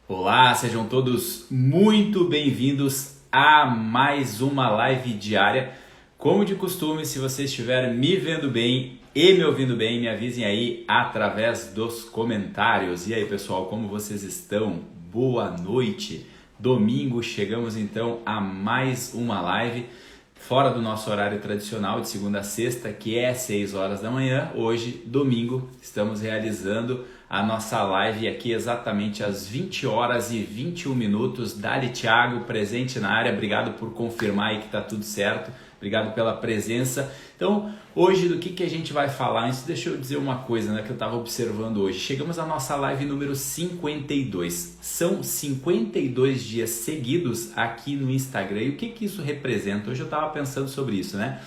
Olá, sejam todos muito bem-vindos a mais uma live diária. Como de costume, se você estiver me vendo bem e me ouvindo bem, me avisem aí através dos comentários. E aí, pessoal, como vocês estão? Boa noite! Domingo, chegamos então a mais uma live fora do nosso horário tradicional de segunda a sexta, que é 6 horas da manhã. Hoje, domingo, estamos realizando a nossa live aqui exatamente às 20 horas e 21 minutos. Dali Thiago, presente na área, obrigado por confirmar aí que está tudo certo, obrigado pela presença. Então, hoje do que a gente vai falar? Isso, deixa eu dizer uma coisa, né, que eu estava observando hoje. Chegamos à nossa live número 52. São 52 dias seguidos aqui no Instagram. E o que isso representa? Hoje eu estava pensando sobre isso, né?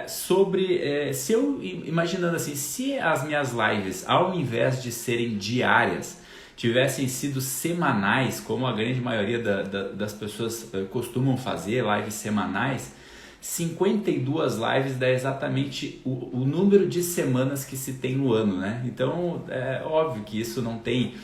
Se eu imaginando assim, se as minhas lives, ao invés de serem diárias, tivessem sido semanais, como a grande maioria das pessoas costumam fazer, lives semanais, 52 lives dá exatamente o número de semanas que se tem no ano, né? Então é óbvio que isso não tem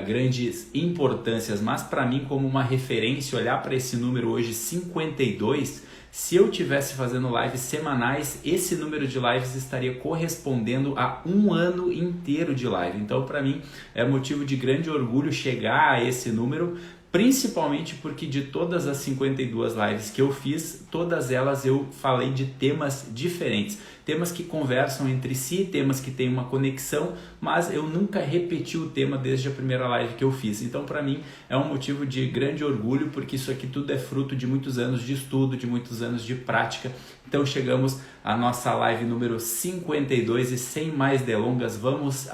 grandes importâncias, mas para mim, como uma referência, olhar para esse número hoje 52, se eu tivesse fazendo lives semanais, esse número de lives estaria correspondendo a um ano inteiro de live. Então, para mim, é motivo de grande orgulho chegar a esse número, principalmente porque de todas as 52 lives que eu fiz, todas elas eu falei de temas diferentes. Temas que conversam entre si, temas que têm uma conexão, mas eu nunca repeti o tema desde a primeira live que eu fiz. Então, para mim, é um motivo de grande orgulho, porque isso aqui tudo é fruto de muitos anos de estudo, de muitos anos de prática. Então, chegamos à nossa live número 52 e sem mais delongas, vamos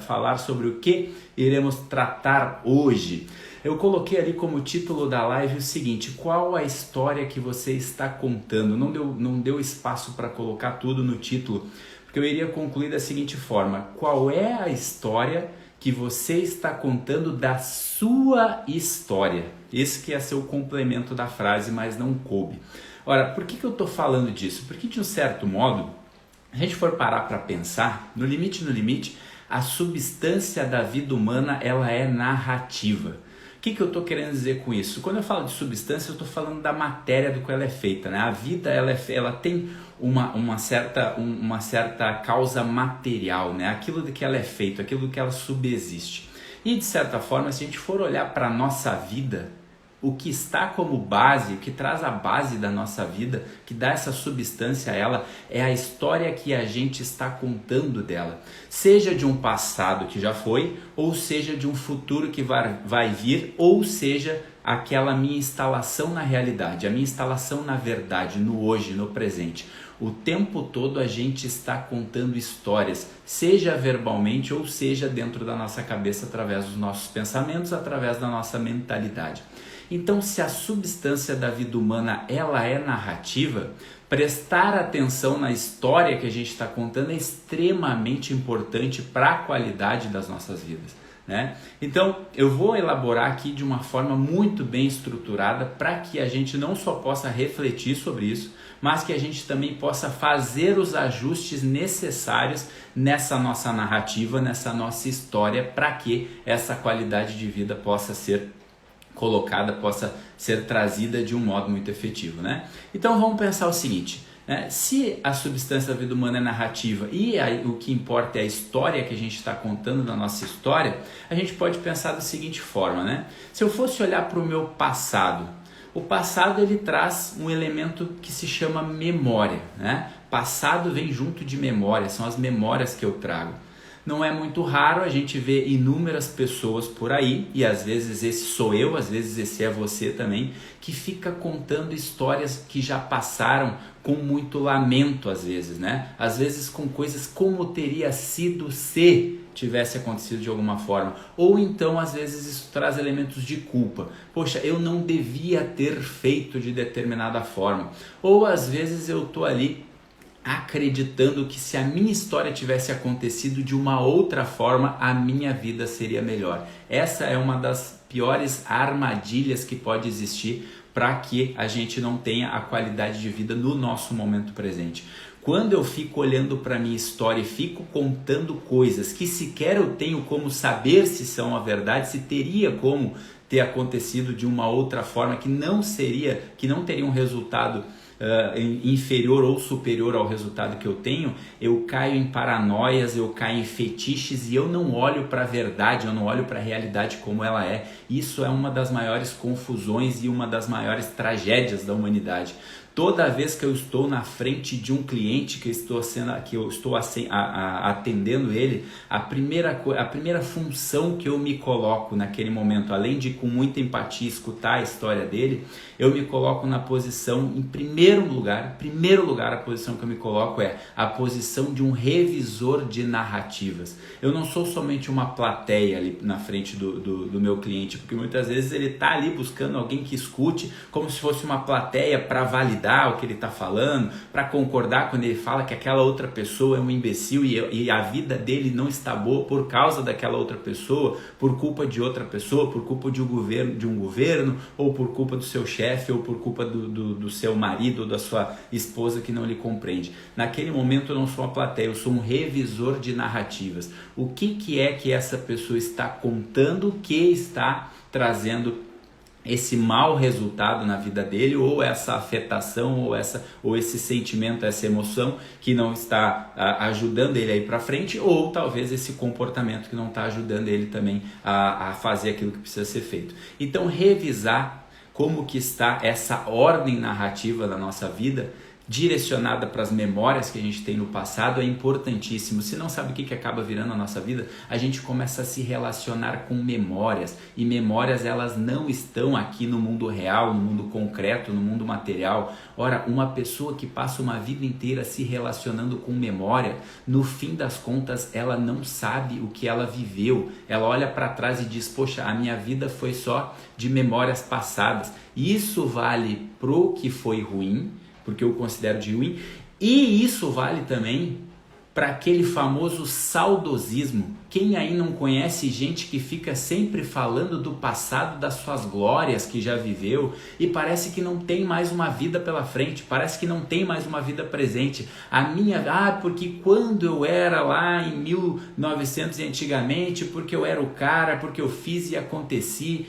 falar sobre o que iremos tratar hoje. Eu coloquei ali como título da live o seguinte: qual a história que você está contando? Não deu espaço para colocar tudo no título, porque eu iria concluir da seguinte forma: qual é a história que você está contando da sua história? Esse que ia ser o complemento da frase, mas não coube. Ora, por que eu estou falando disso? Porque, de um certo modo, se a gente for parar para pensar, no limite, a substância da vida humana ela é narrativa. O que eu estou querendo dizer com isso? Quando eu falo de substância, eu estou falando da matéria do que ela é feita, né? A vida ela tem uma certa causa material, né? Aquilo de que ela é feita, aquilo de que ela subsiste. E de certa forma, se a gente for olhar para a nossa vida, o que está como base, o que traz a base da nossa vida, que dá essa substância a ela, é a história que a gente está contando dela. Seja de um passado que já foi, ou seja de um futuro que vai vir, ou seja aquela minha instalação na realidade, a minha instalação na verdade, no hoje, no presente. O tempo todo a gente está contando histórias, seja verbalmente ou seja dentro da nossa cabeça, através dos nossos pensamentos, através da nossa mentalidade. Então, se a substância da vida humana ela é narrativa, prestar atenção na história que a gente está contando é extremamente importante para a qualidade das nossas vidas, né? Então, eu vou elaborar aqui de uma forma muito bem estruturada para que a gente não só possa refletir sobre isso, mas que a gente também possa fazer os ajustes necessários nessa nossa narrativa, nessa nossa história, para que essa qualidade de vida possa ser colocada, possa ser trazida de um modo muito efetivo, né? Então vamos pensar o seguinte, né? Se a substância da vida humana é narrativa e o que importa é a história que a gente está contando da nossa história, a gente pode pensar da seguinte forma, né? Se eu fosse olhar para o meu passado, o passado ele traz um elemento que se chama memória, né? Passado vem junto de memória, são as memórias que eu trago. Não é muito raro a gente ver inúmeras pessoas por aí, e às vezes esse sou eu, às vezes esse é você também, que fica contando histórias que já passaram com muito lamento às vezes, né? Às vezes com coisas como teria sido se tivesse acontecido de alguma forma. Ou então às vezes isso traz elementos de culpa. Poxa, eu não devia ter feito de determinada forma. Ou às vezes eu tô ali acreditando que se a minha história tivesse acontecido de uma outra forma, a minha vida seria melhor. Essa é uma das piores armadilhas que pode existir para que a gente não tenha a qualidade de vida no nosso momento presente. Quando eu fico olhando para minha história e fico contando coisas que sequer eu tenho como saber se são a verdade, se teria como ter acontecido de uma outra forma que não teria um resultado inferior ou superior ao resultado que eu tenho, eu caio em paranoias, eu caio em fetiches e eu não olho para a verdade, eu não olho para a realidade como ela é. Isso é uma das maiores confusões e uma das maiores tragédias da humanidade. Toda vez que eu estou na frente de um cliente que eu estou atendendo ele, a primeira função que eu me coloco naquele momento, além de com muita empatia escutar a história dele, eu me coloco na posição, em primeiro lugar, a posição que eu me coloco é a posição de um revisor de narrativas. Eu não sou somente uma plateia ali na frente do meu cliente, porque muitas vezes ele está ali buscando alguém que escute como se fosse uma plateia para validar o que ele está falando, para concordar quando ele fala que aquela outra pessoa é um imbecil e a vida dele não está boa por causa daquela outra pessoa, por culpa de outra pessoa, por culpa de um governo, ou por culpa do seu chefe, ou por culpa do seu marido ou da sua esposa que não lhe compreende. Naquele momento eu não sou uma plateia, eu sou um revisor de narrativas. O que é que essa pessoa está contando que está trazendo esse mau resultado na vida dele, ou essa afetação, ou esse sentimento, essa emoção que não está ajudando ele a ir para frente, ou talvez esse comportamento que não está ajudando ele também a fazer aquilo que precisa ser feito. Então, revisar como que está essa ordem narrativa da nossa vida, direcionada para as memórias que a gente tem no passado, é importantíssimo. Se não sabe o que acaba virando a nossa vida, a gente começa a se relacionar com memórias, e memórias elas não estão aqui no mundo real, no mundo concreto, no mundo material. Ora, uma pessoa que passa uma vida inteira se relacionando com memória, no fim das contas ela não sabe o que ela viveu. Ela olha para trás e diz: poxa, a minha vida foi só de memórias passadas. Isso vale pro que foi ruim, porque eu considero de ruim, e isso vale também para aquele famoso saudosismo. Quem aí não conhece gente que fica sempre falando do passado, das suas glórias que já viveu, e parece que não tem mais uma vida pela frente, parece que não tem mais uma vida presente. Porque quando eu era lá em 1900 e antigamente, porque eu era o cara, porque eu fiz e aconteci.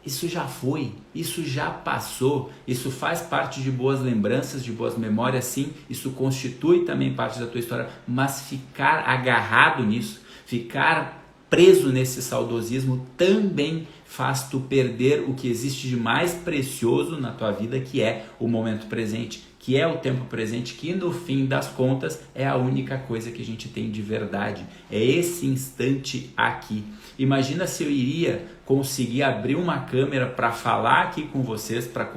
Isso já foi, isso já passou, isso faz parte de boas lembranças, de boas memórias, sim, isso constitui também parte da tua história, mas ficar agarrado nisso, ficar preso nesse saudosismo também faz tu perder o que existe de mais precioso na tua vida, que é o momento presente, que é o tempo presente, que no fim das contas é a única coisa que a gente tem de verdade, é esse instante aqui. Imagina se eu iria conseguir abrir uma câmera para falar aqui com vocês, para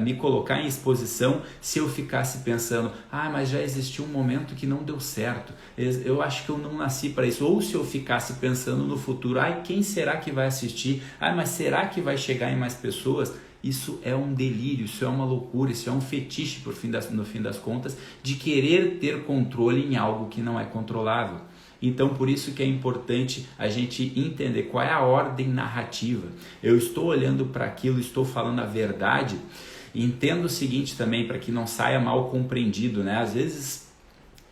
me colocar em exposição, se eu ficasse pensando: mas já existiu um momento que não deu certo, eu acho que eu não nasci para isso. Ou se eu ficasse pensando no futuro: quem será que vai assistir? Mas será que vai chegar em mais pessoas? Isso é um delírio, isso é uma loucura, isso é um fetiche no fim das contas, de querer ter controle em algo que não é controlável. Então, por isso que é importante a gente entender qual é a ordem narrativa. Eu estou olhando para aquilo, estou falando a verdade. Entendo o seguinte também, para que não saia mal compreendido, né? Às vezes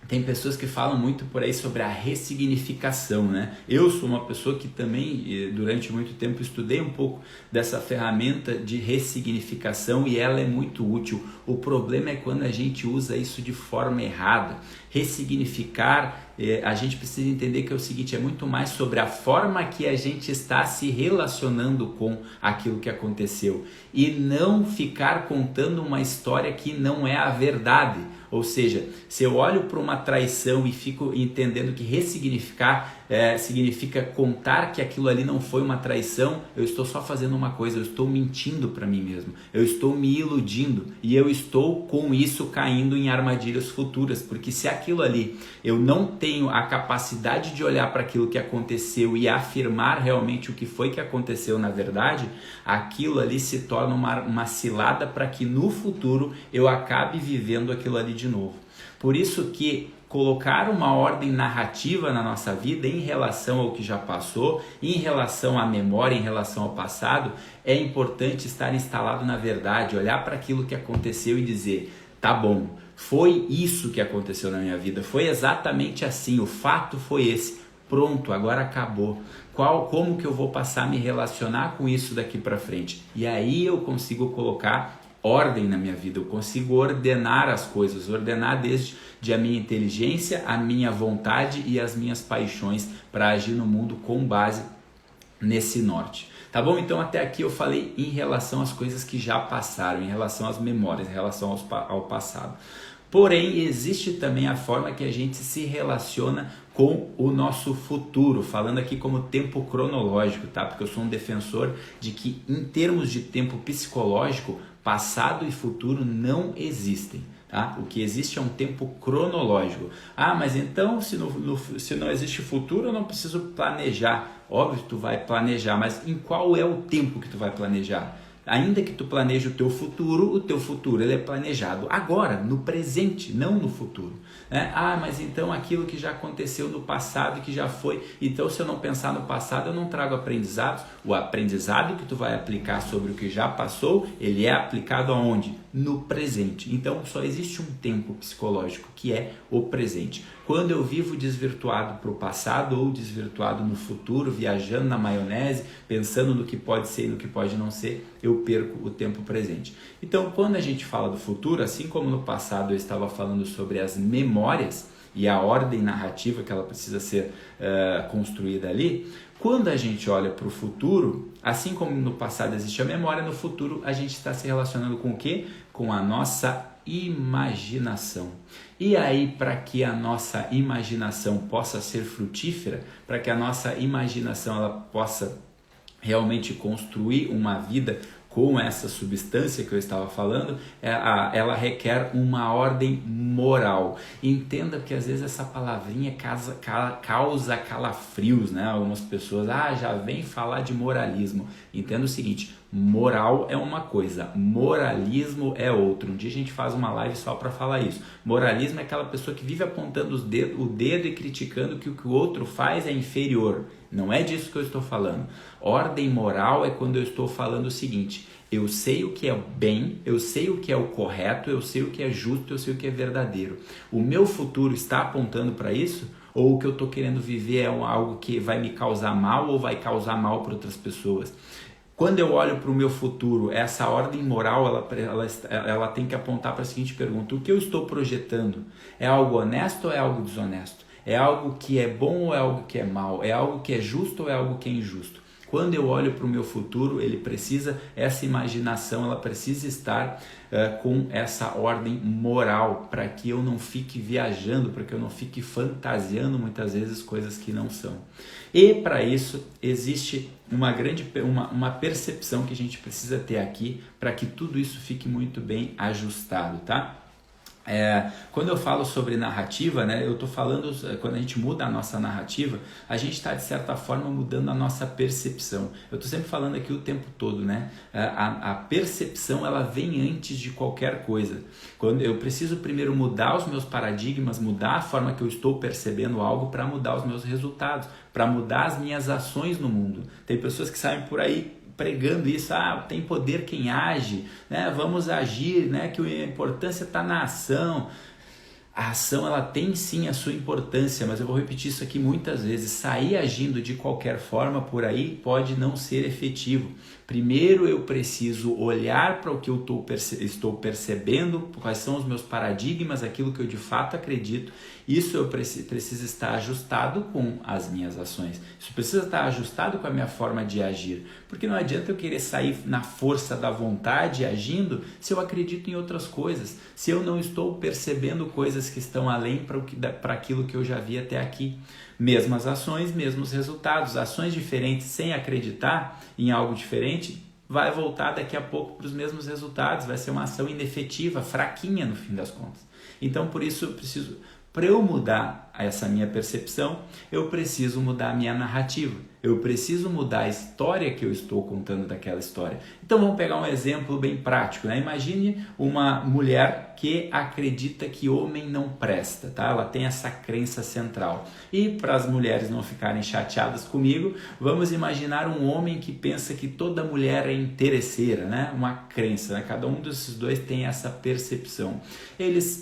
tem pessoas que falam muito por aí sobre a ressignificação, né? Eu sou uma pessoa que também, durante muito tempo, estudei um pouco dessa ferramenta de ressignificação, e ela é muito útil. O problema é quando a gente usa isso de forma errada. Ressignificar, a gente precisa entender que é o seguinte: é muito mais sobre a forma que a gente está se relacionando com aquilo que aconteceu, e não ficar contando uma história que não é a verdade. Ou seja, se eu olho para uma traição e fico entendendo que ressignificar significa contar que aquilo ali não foi uma traição, eu estou só fazendo uma coisa: eu estou mentindo para mim mesmo, eu estou me iludindo, e eu estou com isso caindo em armadilhas futuras, porque se aquilo ali eu não tenho a capacidade de olhar para aquilo que aconteceu e afirmar realmente o que foi que aconteceu na verdade, aquilo ali se torna uma cilada para que no futuro eu acabe vivendo aquilo ali de novo. Por isso que colocar uma ordem narrativa na nossa vida em relação ao que já passou, em relação à memória, em relação ao passado, é importante estar instalado na verdade, olhar para aquilo que aconteceu e dizer: tá bom, foi isso que aconteceu na minha vida, foi exatamente assim, o fato foi esse. Pronto, agora acabou. Como que eu vou passar a me relacionar com isso daqui para frente? E aí eu consigo colocar ordem na minha vida, eu consigo ordenar as coisas, ordenar desde a minha inteligência, a minha vontade e as minhas paixões para agir no mundo com base nesse norte. Tá bom? Então até aqui eu falei em relação às coisas que já passaram, em relação às memórias, em relação ao passado. Porém, existe também a forma que a gente se relaciona com o nosso futuro, falando aqui como tempo cronológico, tá? Porque eu sou um defensor de que em termos de tempo psicológico, passado e futuro não existem. Tá? O que existe é um tempo cronológico. Ah, mas então se não existe futuro, eu não preciso planejar. Óbvio que tu vai planejar, mas em qual é o tempo que tu vai planejar? Ainda que tu planeje o teu futuro ele é planejado agora, no presente, não no futuro. Né? Ah, mas então aquilo que já aconteceu no passado, que já foi, então se eu não pensar no passado, eu não trago aprendizados. O aprendizado que tu vai aplicar sobre o que já passou, ele é aplicado aonde? No presente. Então só existe um tempo psicológico, que é o presente. Quando eu vivo desvirtuado para o passado ou desvirtuado no futuro, viajando na maionese, pensando no que pode ser e no que pode não ser, eu perco o tempo presente. Então, quando a gente fala do futuro, assim como no passado eu estava falando sobre as memórias e a ordem narrativa que ela precisa ser construída ali, quando a gente olha para o futuro, assim como no passado existe a memória, no futuro a gente está se relacionando com o quê? Com a nossa imaginação. E aí, para que a nossa imaginação possa ser frutífera, para que a nossa imaginação ela possa realmente construir uma vida com essa substância que eu estava falando, ela requer uma ordem moral. Entenda que às vezes essa palavrinha causa calafrios, né? Algumas pessoas, já vem falar de moralismo. Entenda o seguinte, moral é uma coisa, moralismo é outra. Um dia a gente faz uma live só para falar isso. Moralismo é aquela pessoa que vive apontando o dedo e criticando que o que o outro faz é inferior. Não é disso que eu estou falando. Ordem moral é quando eu estou falando o seguinte: eu sei o que é o bem, eu sei o que é o correto, eu sei o que é justo, eu sei o que é verdadeiro. O meu futuro está apontando para isso? Ou o que eu estou querendo viver é algo que vai me causar mal ou vai causar mal para outras pessoas? Quando eu olho para o meu futuro, essa ordem moral ela tem que apontar para a seguinte pergunta: o que eu estou projetando? É algo honesto ou é algo desonesto? É algo que é bom ou é algo que é mal? É algo que é justo ou é algo que é injusto? Quando eu olho para o meu futuro, essa imaginação ela precisa estar com essa ordem moral, para que eu não fique viajando, para que eu não fique fantasiando muitas vezes coisas que não são. E para isso existe uma percepção que a gente precisa ter aqui, para que tudo isso fique muito bem ajustado, tá? Quando eu falo sobre narrativa, né, eu estou falando, quando a gente muda a nossa narrativa, a gente está de certa forma mudando a nossa percepção. Eu estou sempre falando aqui o tempo todo, né? A percepção ela vem antes de qualquer coisa. Quando eu preciso primeiro mudar os meus paradigmas, mudar a forma que eu estou percebendo algo para mudar os meus resultados, para mudar as minhas ações no mundo. Tem pessoas que saem por aí pregando isso, tem poder quem age, né? Vamos agir, né? Que a importância está na ação. A ação ela tem sim a sua importância, mas eu vou repetir isso aqui muitas vezes. Sair agindo de qualquer forma por aí pode não ser efetivo. Primeiro eu preciso olhar para o que eu estou percebendo, quais são os meus paradigmas, aquilo que eu de fato acredito. Isso eu preciso estar ajustado com as minhas ações. Isso precisa estar ajustado com a minha forma de agir. Porque não adianta eu querer sair na força da vontade agindo se eu acredito em outras coisas. Se eu não estou percebendo coisas que estão além para aquilo que eu já vi até aqui. Mesmas ações, mesmos resultados. Ações diferentes sem acreditar em algo diferente vai voltar daqui a pouco para os mesmos resultados. Vai ser uma ação inefetiva, fraquinha no fim das contas. Então por isso eu preciso... Para eu mudar essa minha percepção, eu preciso mudar a minha narrativa. Eu preciso mudar a história que eu estou contando daquela história. Então vamos pegar um exemplo bem prático, né? Imagine uma mulher que acredita que homem não presta, tá? Ela tem essa crença central. E para as mulheres não ficarem chateadas comigo, vamos imaginar um homem que pensa que toda mulher é interesseira, né? Uma crença, né? Cada um desses dois tem essa percepção.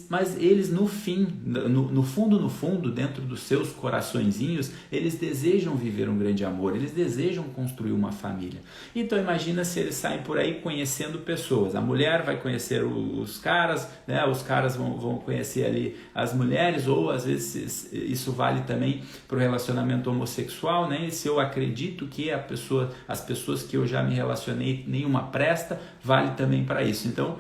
Mas eles no fundo, dentro dos seus coraçõezinhos, eles desejam viver um grande amor, eles desejam construir uma família. Então imagina se eles saem por aí conhecendo pessoas. A mulher vai conhecer os caras, né? Os caras vão conhecer ali as mulheres, ou às vezes isso vale também para o relacionamento homossexual, né? E se eu acredito que as pessoas que eu já me relacionei, nenhuma presta, vale também para isso. Então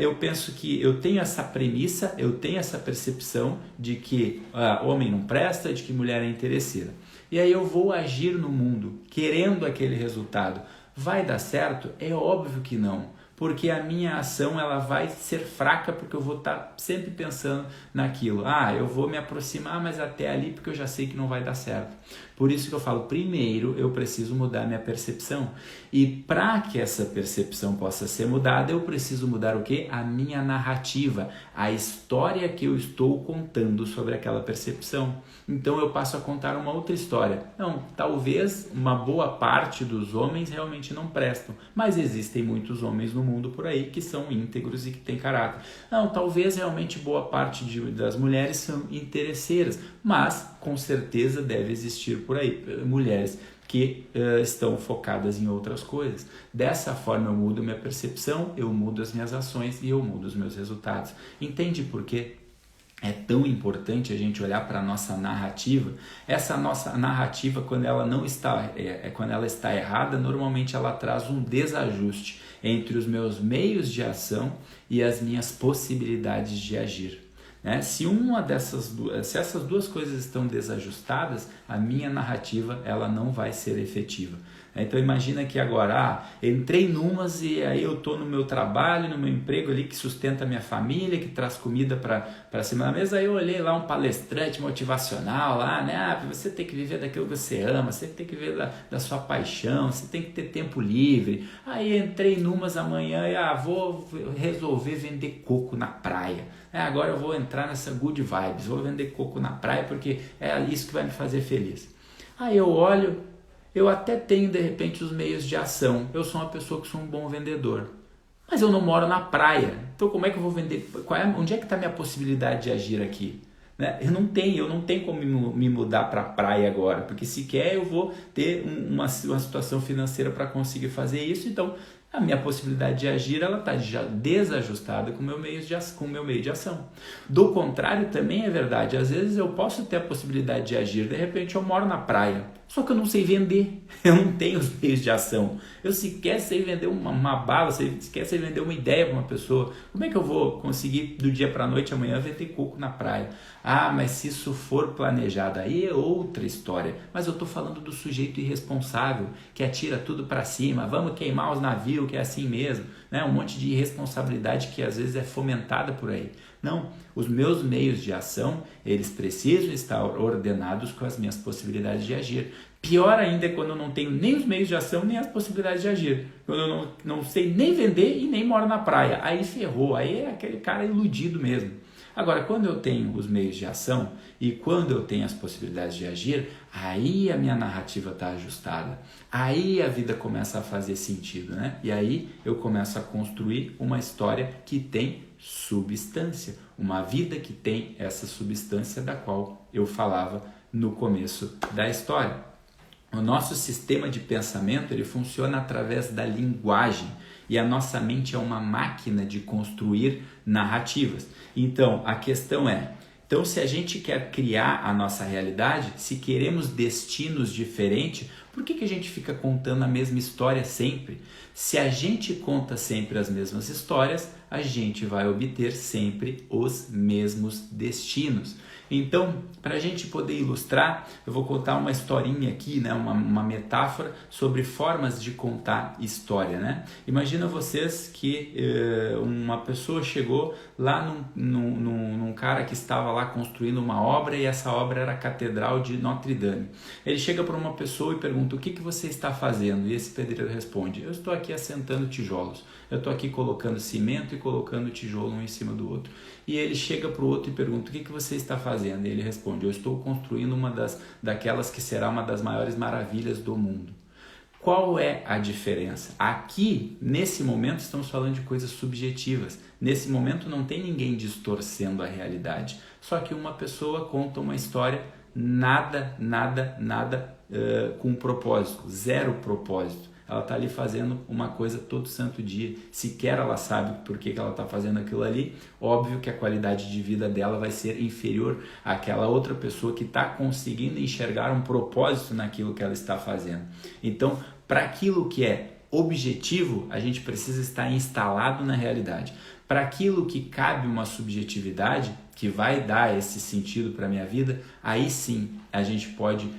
eu penso que eu tenho essa premissa, eu tenho essa percepção de que homem não presta, de que mulher é interesseira. E aí eu vou agir no mundo querendo aquele resultado. Vai dar certo? É óbvio que não, porque a minha ação ela vai ser fraca, porque eu vou estar sempre pensando naquilo. Eu vou me aproximar, mas até ali, porque eu já sei que não vai dar certo. Por isso que eu falo, primeiro eu preciso mudar minha percepção. E para que essa percepção possa ser mudada, eu preciso mudar o quê? A minha narrativa, a história que eu estou contando sobre aquela percepção. Então eu passo a contar uma outra história. Não, talvez uma boa parte dos homens realmente não prestam, mas existem muitos homens no mundo por aí que são íntegros e que têm caráter. Não, talvez realmente boa parte das mulheres são interesseiras, mas com certeza deve existir por aí mulheres que estão focadas em outras coisas. Dessa forma eu mudo minha percepção, eu mudo as minhas ações e eu mudo os meus resultados. Entende por quê? É tão importante a gente olhar para a nossa narrativa. Essa nossa narrativa, quando ela está errada, normalmente ela traz um desajuste entre os meus meios de ação e as minhas possibilidades de agir. Né? Se essas duas coisas estão desajustadas, a minha narrativa ela não vai ser efetiva. Então imagina que agora, entrei numas e aí eu estou no meu trabalho, no meu emprego ali que sustenta a minha família, que traz comida para cima da mesa, aí eu olhei lá um palestrante motivacional lá, né? Você tem que viver daquilo que você ama, você tem que viver da sua paixão, você tem que ter tempo livre. Aí entrei numas amanhã e vou resolver vender coco na praia. Agora eu vou entrar nessa good vibes, vou vender coco na praia porque é isso que vai me fazer feliz. Aí eu olho, eu até tenho de repente os meios de ação, eu sou uma pessoa que sou um bom vendedor, mas eu não moro na praia, então como é que eu vou vender? Onde é que está a minha possibilidade de agir aqui? Né? Eu não tenho como me mudar para a praia agora, porque sequer eu vou ter uma situação financeira para conseguir fazer isso, então a minha possibilidade de agir ela está desajustada com o meu meio de ação. Do contrário, também é verdade. Às vezes eu posso ter a possibilidade de agir, de repente eu moro na praia, só que eu não sei vender, eu não tenho os meios de ação. Eu sequer sei vender uma bala, sequer sei vender uma ideia para uma pessoa. Como é que eu vou conseguir do dia para a noite amanhã vender coco na praia? Mas se isso for planejado, aí é outra história. Mas eu estou falando do sujeito irresponsável, que atira tudo para cima, vamos queimar os navios, que é assim mesmo, né? Um monte de irresponsabilidade que às vezes é fomentada por aí. Não, os meus meios de ação, eles precisam estar ordenados com as minhas possibilidades de agir. Pior ainda é quando eu não tenho nem os meios de ação, nem as possibilidades de agir. Quando eu não sei nem vender e nem moro na praia. Aí ferrou, aí é aquele cara iludido mesmo. Agora, quando eu tenho os meios de ação e quando eu tenho as possibilidades de agir, aí a minha narrativa está ajustada. Aí a vida começa a fazer sentido, né? E aí eu começo a construir uma história que tem substância. Uma vida que tem essa substância da qual eu falava no começo da história. O nosso sistema de pensamento ele funciona através da linguagem. E a nossa mente é uma máquina de construir narrativas. Então, a questão é, se a gente quer criar a nossa realidade, se queremos destinos diferentes, por que a gente fica contando a mesma história sempre? Se a gente conta sempre as mesmas histórias, a gente vai obter sempre os mesmos destinos. Então, para a gente poder ilustrar, eu vou contar uma historinha aqui, né? Uma metáfora sobre formas de contar história, né? Imagina vocês que uma pessoa chegou lá num cara que estava lá construindo uma obra, e essa obra era a Catedral de Notre Dame. Ele chega para uma pessoa e pergunta: o que você está fazendo? E esse pedreiro responde: eu estou aqui assentando tijolos, eu estou aqui colocando cimento e colocando tijolo um em cima do outro. E ele chega para o outro e pergunta: o que você está fazendo? E ele responde: eu estou construindo uma daquelas que será uma das maiores maravilhas do mundo. Qual é a diferença? Aqui, nesse momento, estamos falando de coisas subjetivas. Nesse momento não tem ninguém distorcendo a realidade. Só que uma pessoa conta uma história nada com propósito, zero propósito. Ela está ali fazendo uma coisa todo santo dia, sequer ela sabe por que ela está fazendo aquilo ali. Óbvio que a qualidade de vida dela vai ser inferior àquela outra pessoa que está conseguindo enxergar um propósito naquilo que ela está fazendo. Então, para aquilo que é objetivo, a gente precisa estar instalado na realidade. Para aquilo que cabe uma subjetividade, que vai dar esse sentido para a minha vida, aí sim a gente pode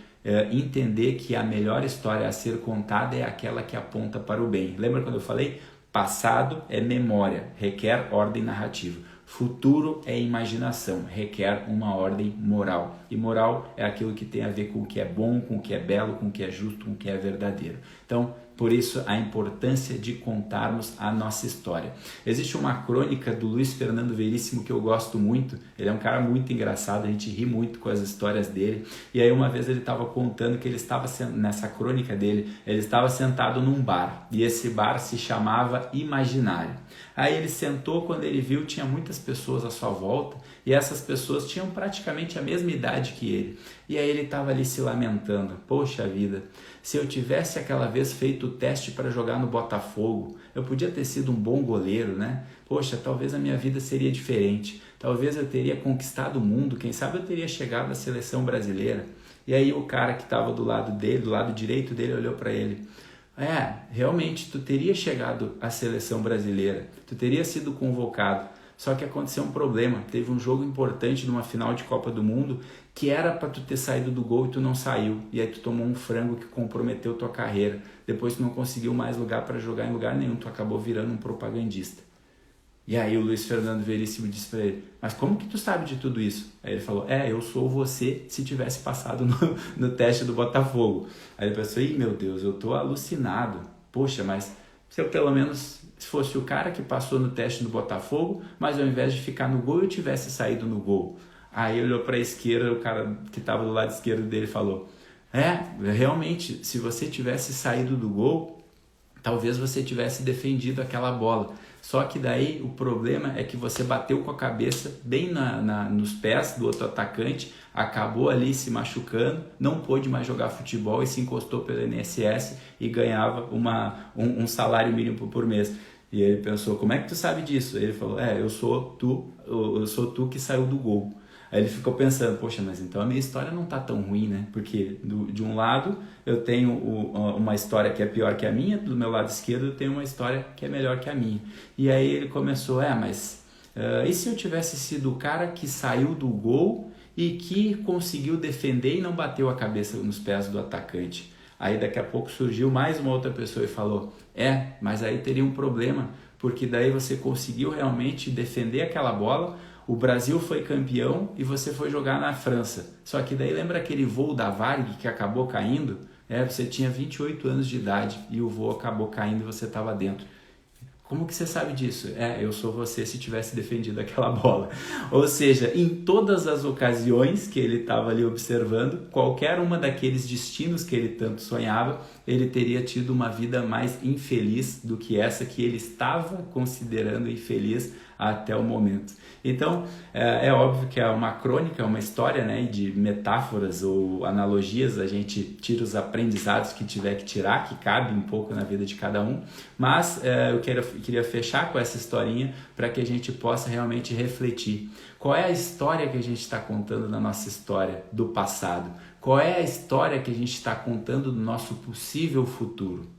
entender que a melhor história a ser contada é aquela que aponta para o bem. Lembra quando eu falei? Passado é memória, requer ordem narrativa. Futuro é imaginação, requer uma ordem moral. E moral é aquilo que tem a ver com o que é bom, com o que é belo, com o que é justo, com o que é verdadeiro. Então, por isso, a importância de contarmos a nossa história. Existe uma crônica do Luiz Fernando Veríssimo que eu gosto muito. Ele é um cara muito engraçado, a gente ri muito com as histórias dele. E aí uma vez ele estava contando que ele estava, nessa crônica dele, ele estava sentado num bar. E esse bar se chamava Imaginário. Aí ele sentou, quando ele viu, tinha muitas pessoas à sua volta. E essas pessoas tinham praticamente a mesma idade que ele. E aí ele estava ali se lamentando. Poxa vida, se eu tivesse aquela vez feito o teste para jogar no Botafogo, eu podia ter sido um bom goleiro, né? Poxa, talvez a minha vida seria diferente. Talvez eu teria conquistado o mundo. Quem sabe eu teria chegado à seleção brasileira. E aí o cara que estava do lado dele, do lado direito dele, olhou para ele. Realmente, tu teria chegado à seleção brasileira. Tu teria sido convocado. Só que aconteceu um problema, teve um jogo importante numa final de Copa do Mundo que era para tu ter saído do gol e tu não saiu. E aí tu tomou um frango que comprometeu tua carreira. Depois tu não conseguiu mais lugar para jogar em lugar nenhum, tu acabou virando um propagandista. E aí o Luiz Fernando Veríssimo disse para ele: mas como que tu sabe de tudo isso? Aí ele falou: eu sou você se tivesse passado no teste do Botafogo. Aí ele pensou: meu Deus, eu tô alucinado. Poxa, mas se eu pelo menos fosse o cara que passou no teste do Botafogo, mas ao invés de ficar no gol, eu tivesse saído no gol. Aí olhou para a esquerda, o cara que estava do lado esquerdo dele falou: realmente, se você tivesse saído do gol, talvez você tivesse defendido aquela bola. Só que daí o problema é que você bateu com a cabeça bem nos pés do outro atacante, acabou ali se machucando, não pôde mais jogar futebol e se encostou pelo INSS e ganhava um salário mínimo por mês. E ele pensou: como é que tu sabe disso? Ele falou: eu sou tu que saiu do gol. Aí ele ficou pensando: poxa, mas então a minha história não tá tão ruim, né? Porque de um lado eu tenho uma história que é pior que a minha, do meu lado esquerdo eu tenho uma história que é melhor que a minha. E aí ele começou: e se eu tivesse sido o cara que saiu do gol e que conseguiu defender e não bateu a cabeça nos pés do atacante? Aí daqui a pouco surgiu mais uma outra pessoa e falou: mas aí teria um problema, porque daí você conseguiu realmente defender aquela bola, o Brasil foi campeão e você foi jogar na França. Só que daí lembra aquele voo da Varig que acabou caindo? Você tinha 28 anos de idade e o voo acabou caindo e você estava dentro. Como que você sabe disso? Eu sou você se tivesse defendido aquela bola. Ou seja, em todas as ocasiões que ele estava ali observando, qualquer uma daqueles destinos que ele tanto sonhava, ele teria tido uma vida mais infeliz do que essa que ele estava considerando infeliz até o momento. Então, é óbvio que é uma crônica, uma história, né, de metáforas ou analogias, a gente tira os aprendizados que tiver que tirar, que cabe um pouco na vida de cada um, mas eu queria fechar com essa historinha para que a gente possa realmente refletir. Qual é a história que a gente está contando na nossa história do passado? Qual é a história que a gente está contando do nosso possível futuro?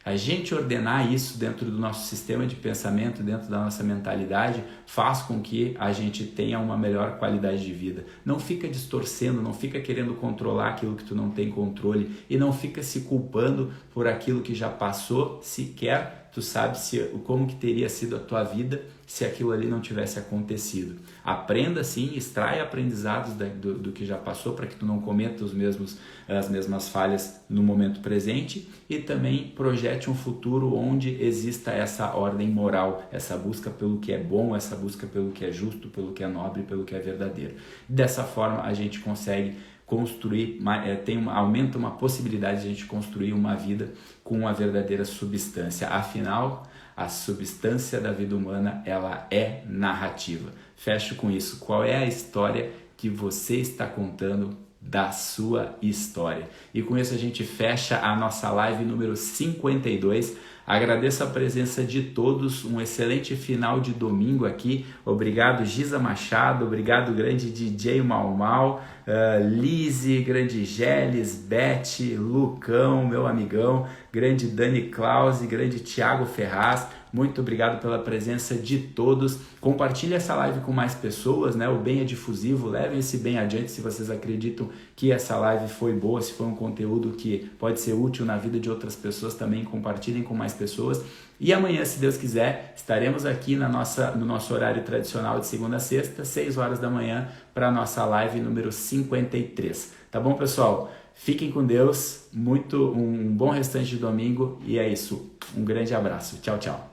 A gente ordenar isso dentro do nosso sistema de pensamento, dentro da nossa mentalidade, faz com que a gente tenha uma melhor qualidade de vida. Não fica distorcendo, não fica querendo controlar aquilo que tu não tem controle e não fica se culpando por aquilo que já passou, sequer tu sabe como que teria sido a tua vida se aquilo ali não tivesse acontecido. Aprenda sim, extrai aprendizados do que já passou para que tu não cometa as mesmas falhas no momento presente e também projete um futuro onde exista essa ordem moral, essa busca pelo que é bom, essa busca pelo que é justo, pelo que é nobre, pelo que é verdadeiro. Dessa forma a gente consegue construir, aumenta uma possibilidade de a gente construir uma vida com uma verdadeira substância. Afinal, a substância da vida humana, ela é narrativa. Fecho com isso. Qual é a história que você está contando da sua história? E com isso a gente fecha a nossa live número 52. Agradeço a presença de todos, um excelente final de domingo aqui. Obrigado Giza Machado, obrigado grande DJ Mau Mau, Lise, grande Geles, Beth, Lucão, meu amigão, grande Dani Claus, grande Thiago Ferraz. Muito obrigado pela presença de todos. Compartilhe essa live com mais pessoas, né? O bem é difusivo, levem esse bem adiante se vocês acreditam que essa live foi boa, se foi um conteúdo que pode ser útil na vida de outras pessoas também, compartilhem com mais pessoas. E amanhã, se Deus quiser, estaremos aqui no nosso horário tradicional de segunda a sexta, 6 horas da manhã, para a nossa live número 53. Tá bom, pessoal? Fiquem com Deus, um bom restante de domingo e é isso. Um grande abraço. Tchau, tchau.